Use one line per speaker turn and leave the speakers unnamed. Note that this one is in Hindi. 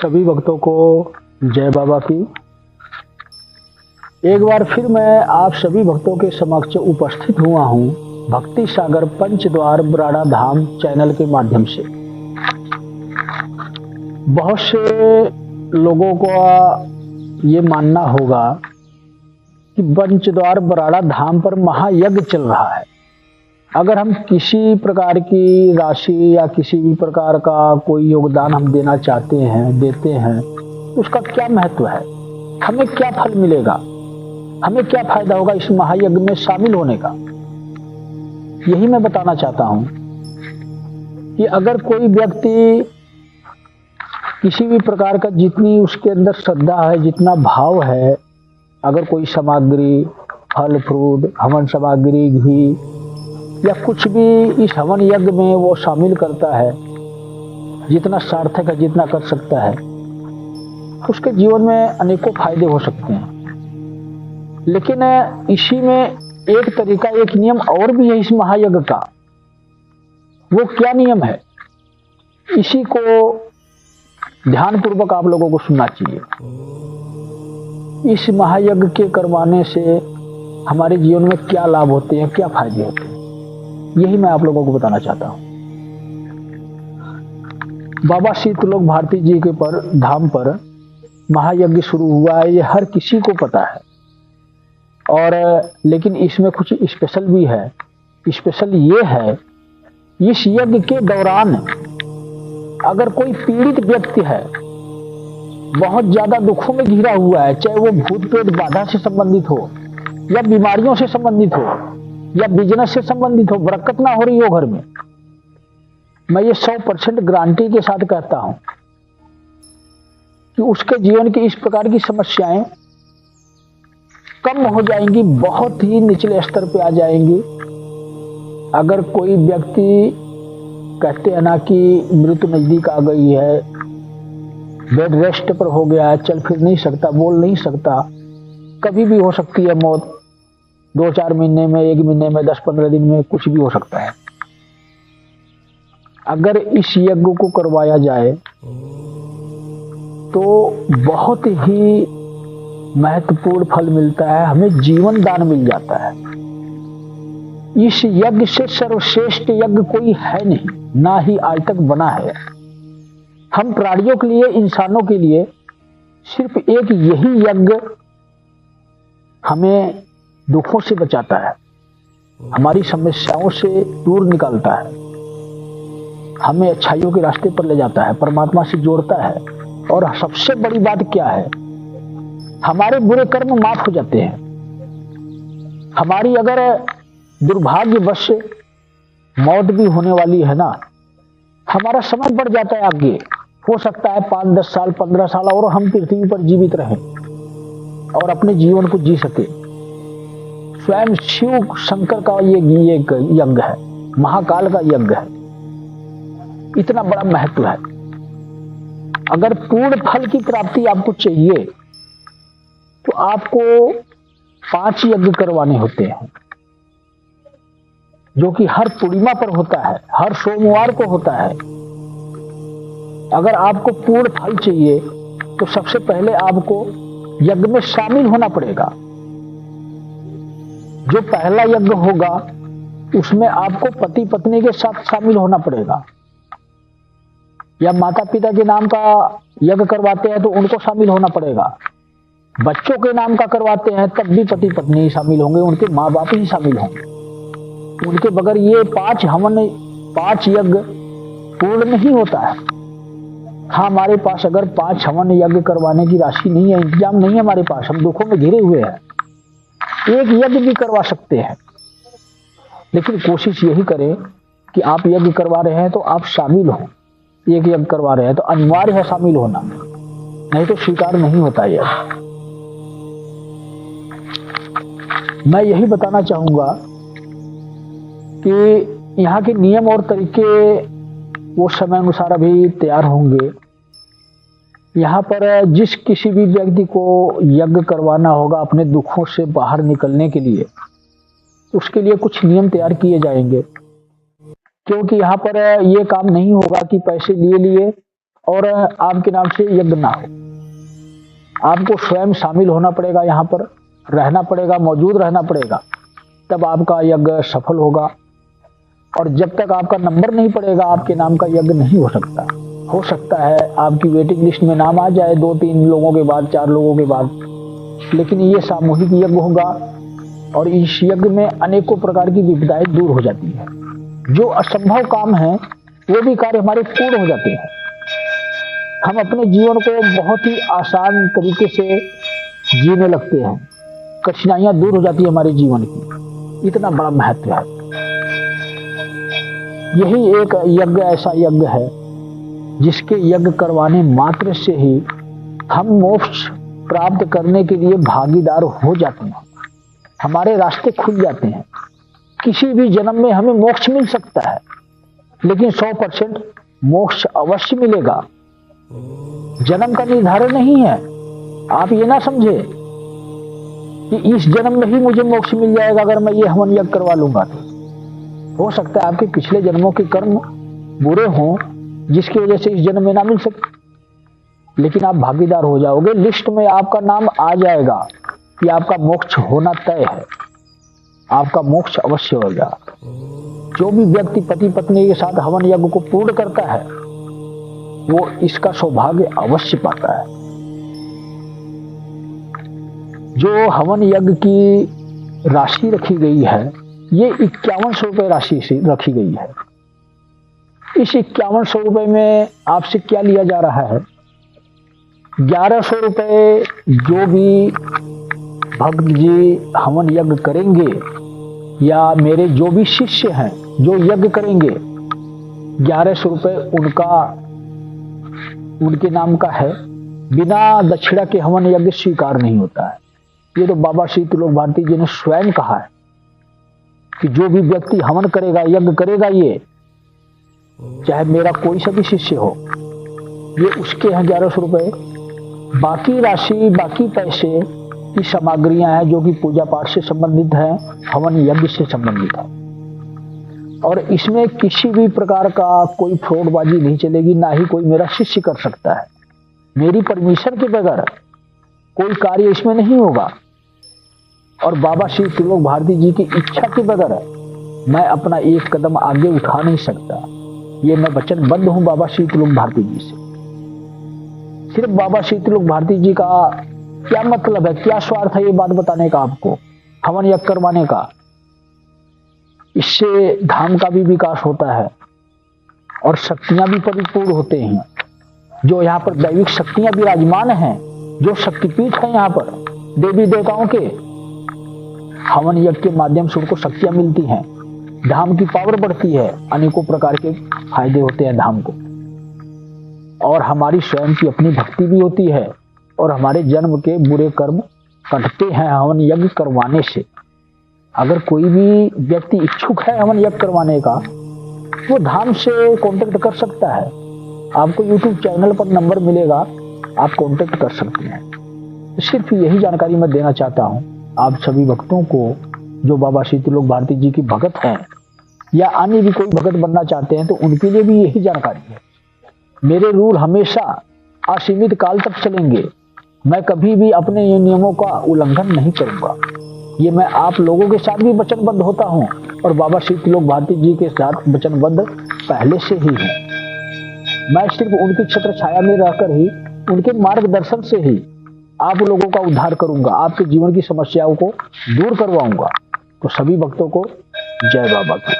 सभी भक्तों को जय बाबा की। एक बार फिर मैं आप सभी भक्तों के समक्ष उपस्थित हुआ हूँ भक्ति सागर पंचद्वार बराड़ा धाम चैनल के माध्यम से। बहुत से लोगों को ये मानना होगा कि पंचद्वार बराड़ा धाम पर महायज्ञ चल रहा है। अगर हम किसी प्रकार की राशि या किसी भी प्रकार का कोई योगदान हम देना चाहते हैं, देते हैं, तो उसका क्या महत्व है, हमें क्या फल मिलेगा, हमें क्या फायदा होगा इस महायज्ञ में शामिल होने का, यही मैं बताना चाहता हूं कि अगर कोई व्यक्ति किसी भी प्रकार का जितनी उसके अंदर श्रद्धा है, जितना भाव है, अगर कोई सामग्री, फल फ्रूट, हवन सामग्री, घी या कुछ भी इस हवन यज्ञ में वो शामिल करता है, जितना सार्थक है, जितना कर सकता है, उसके जीवन में अनेकों फायदे हो सकते हैं। लेकिन इसी में एक तरीका, एक नियम और भी है इस महायज्ञ का। वो क्या नियम है, इसी को ध्यानपूर्वक आप लोगों को सुनना चाहिए। इस महायज्ञ के करवाने से हमारे जीवन में क्या लाभ होते हैं, क्या फायदे होते हैं, यही मैं आप लोगों को बताना चाहता हूं। बाबा शीतलोक भारती जी के धाम पर महायज्ञ शुरू हुआ है, ये हर किसी को पता है। और लेकिन इसमें कुछ स्पेशल भी है। स्पेशल ये है, इस यज्ञ के दौरान अगर कोई पीड़ित व्यक्ति है, बहुत ज्यादा दुखों में घिरा हुआ है, चाहे वो भूत प्रेत बाधा से संबंधित हो, या बीमारियों से संबंधित हो, या बिजनेस से संबंधित हो, बरकत ना हो रही हो घर में, मैं ये 100% गारंटी के साथ कहता हूं कि उसके जीवन की इस प्रकार की समस्याएं कम हो जाएंगी, बहुत ही निचले स्तर पे आ जाएंगी। अगर कोई व्यक्ति कहते हैं ना कि मृत्यु नजदीक आ गई है, बेड रेस्ट पर हो गया है, चल फिर नहीं सकता, बोल नहीं सकता, कभी भी हो सकती है मौत, 2-4 महीने में, 1 महीने में, 10-15 दिन में, कुछ भी हो सकता है। अगर इस यज्ञ को करवाया जाए तो बहुत ही महत्वपूर्ण फल मिलता है, हमें जीवन दान मिल जाता है। इस यज्ञ से सर्वश्रेष्ठ यज्ञ कोई है नहीं, ना ही आज तक बना है। हम प्राणियों के लिए, इंसानों के लिए सिर्फ एक यही यज्ञ हमें दुखों से बचाता है, हमारी समस्याओं से दूर निकालता है, हमें अच्छाइयों के रास्ते पर ले जाता है, परमात्मा से जोड़ता है। और सबसे बड़ी बात क्या है, हमारे बुरे कर्म माफ हो जाते हैं। हमारी अगर दुर्भाग्यवश मौत भी होने वाली है ना, हमारा समय बढ़ जाता है आगे, हो सकता है 5-10 साल, 15 साल और हम पृथ्वी पर जीवित रहें और अपने जीवन को जी सके। स्वयं शिव शंकर का ये यज्ञ है, महाकाल का यज्ञ है, इतना बड़ा महत्व है। अगर पूर्ण फल की प्राप्ति आपको चाहिए तो आपको 5 यज्ञ करवाने होते हैं, जो कि हर पूर्णिमा पर होता है, हर सोमवार को होता है। अगर आपको पूर्ण फल चाहिए तो सबसे पहले आपको यज्ञ में शामिल होना पड़ेगा। जो पहला यज्ञ होगा उसमें आपको पति पत्नी के साथ शामिल होना पड़ेगा, या माता पिता के नाम का यज्ञ करवाते हैं तो उनको शामिल होना पड़ेगा। बच्चों के नाम का करवाते हैं तब भी पति पत्नी ही शामिल होंगे, उनके माँ बाप ही शामिल होंगे। उनके बगैर ये 5 यज्ञ पूर्ण नहीं होता है। हाँ, हमारे पास अगर 5 हवन यज्ञ करवाने की राशि नहीं है, इंतजाम नहीं है हमारे पास, हम दुखों में घिरे हुए हैं, एक यज्ञ भी करवा सकते हैं। लेकिन कोशिश यही करें कि आप यज्ञ करवा रहे हैं तो आप शामिल हो। एक यज्ञ करवा रहे हैं तो अनिवार्य है शामिल होना, नहीं तो स्वीकार नहीं होता। यह मैं यही बताना चाहूंगा कि यहाँ के नियम और तरीके वो समय अनुसार अभी तैयार होंगे। यहाँ पर जिस किसी भी व्यक्ति को यज्ञ करवाना होगा अपने दुखों से बाहर निकलने के लिए, उसके लिए कुछ नियम तैयार किए जाएंगे। क्योंकि यहाँ पर ये काम नहीं होगा कि पैसे लिए और आपके नाम से यज्ञ ना हो। आपको स्वयं शामिल होना पड़ेगा, यहाँ पर रहना पड़ेगा, मौजूद रहना पड़ेगा, तब आपका यज्ञ सफल होगा। और जब तक आपका नंबर नहीं पड़ेगा आपके नाम का यज्ञ नहीं हो सकता। हो सकता है आपकी वेटिंग लिस्ट में नाम आ जाए 2-3 लोगों के बाद, 4 लोगों के बाद, लेकिन ये सामूहिक यज्ञ होगा और इस यज्ञ में अनेकों प्रकार की विपदाएं दूर हो जाती है। जो असंभव काम है वो भी कार्य हमारे पूर्ण हो जाते हैं। हम अपने जीवन को बहुत ही आसान तरीके से जीने लगते हैं, कठिनाइयां दूर हो जाती है हमारे जीवन की। इतना बड़ा महत्व है। यही एक यज्ञ ऐसा यज्ञ है जिसके यज्ञ करवाने मात्र से ही हम मोक्ष प्राप्त करने के लिए भागीदार हो जाते हैं, हमारे रास्ते खुल जाते हैं। किसी भी जन्म में हमें मोक्ष मिल सकता है, लेकिन 100% मोक्ष अवश्य मिलेगा। जन्म का निर्धारण नहीं है। आप ये ना समझे कि इस जन्म में ही मुझे मोक्ष मिल जाएगा अगर मैं ये हवन यज्ञ करवा लूंगा। तो हो सकता है आपके पिछले जन्मों के कर्म बुरे हों जिसकी वजह से इस जन्म में ना मिल सके, लेकिन आप भागीदार हो जाओगे। लिस्ट में आपका नाम आ जाएगा कि आपका मोक्ष होना तय है, आपका मोक्ष अवश्य होगा। जो भी व्यक्ति पति पत्नी के साथ हवन यज्ञ को पूर्ण करता है वो इसका सौभाग्य अवश्य पाता है। जो हवन यज्ञ की राशि रखी गई है ये 5100 रुपये राशि से रखी गई है। इस 5100 रुपये में आपसे क्या लिया जा रहा है? 1100 रुपये जो भी भक्त जी हवन यज्ञ करेंगे या मेरे जो भी शिष्य हैं जो यज्ञ करेंगे, 1100 रुपये उनके नाम का है। बिना दक्षिणा के हवन यज्ञ स्वीकार नहीं होता है। ये तो बाबा श्री त्रिलोक भारती जी ने स्वयं कहा है कि जो भी व्यक्ति हवन करेगा, यज्ञ करेगा, ये चाहे मेरा कोई सा भी शिष्य हो, ये उसके हैं 1100 रुपये। बाकी राशि, बाकी पैसे की सामग्रियां हैं जो कि पूजा पाठ से संबंधित है, हवन यज्ञ से संबंधित है। और इसमें किसी भी प्रकार का कोई फ्रॉडबाजी नहीं चलेगी, ना ही कोई मेरा शिष्य कर सकता है। मेरी परमिशन के बगैर कोई कार्य इसमें नहीं होगा और बाबा श्री त्रिलोक भारती जी की इच्छा के बगैर मैं अपना एक कदम आगे उठा नहीं सकता। ये मैं वचनबद्ध हूं बाबा श्री त्रिलोक भारती जी से। सिर्फ बाबा श्री त्रिलोक भारती जी का क्या मतलब है, क्या स्वार्थ है ये बात बताने का आपको, हवन यज्ञ करवाने का। इससे धाम का भी विकास होता है और शक्तियां भी परिपूर्ण होते हैं। जो यहाँ पर दैविक शक्तियां विराजमान हैं, जो शक्तिपीठ है यहाँ पर देवी देवताओं के, हवन यज्ञ के माध्यम से उनको शक्तियां मिलती हैं, धाम की पावर बढ़ती है, अनेकों प्रकार के फायदे होते हैं धाम को। और हमारी स्वयं की अपनी भक्ति भी होती है और हमारे जन्म के बुरे कर्म कटते हैं हवन यज्ञ करवाने से। अगर कोई भी व्यक्ति इच्छुक है हवन यज्ञ करवाने का, वो धाम से कांटेक्ट कर सकता है। आपको YouTube चैनल पर नंबर मिलेगा, आप कांटेक्ट कर सकते हैं। सिर्फ यही जानकारी मैं देना चाहता हूं आप सभी भक्तों को जो बाबा श्री त्रिलोक भारती जी की भगत हैं या अन्य भी कोई भगत बनना चाहते हैं, तो उनके लिए भी यही जानकारी है। मेरे रूल हमेशा असीमित काल तक चलेंगे। मैं कभी भी अपने नियमों का उल्लंघन नहीं करूंगा। ये मैं आप लोगों के साथ भी वचनबद्ध होता हूं और बाबा श्री त्रिलोक भारती जी के साथ वचनबद्ध पहले से ही हूं। मैं सिर्फ उनकी छत्र छाया में रहकर ही, उनके मार्गदर्शन से ही आप लोगों का उद्धार करूंगा, आपके जीवन की समस्याओं को दूर करवाऊंगा। तो सभी भक्तों को जय बाबा की।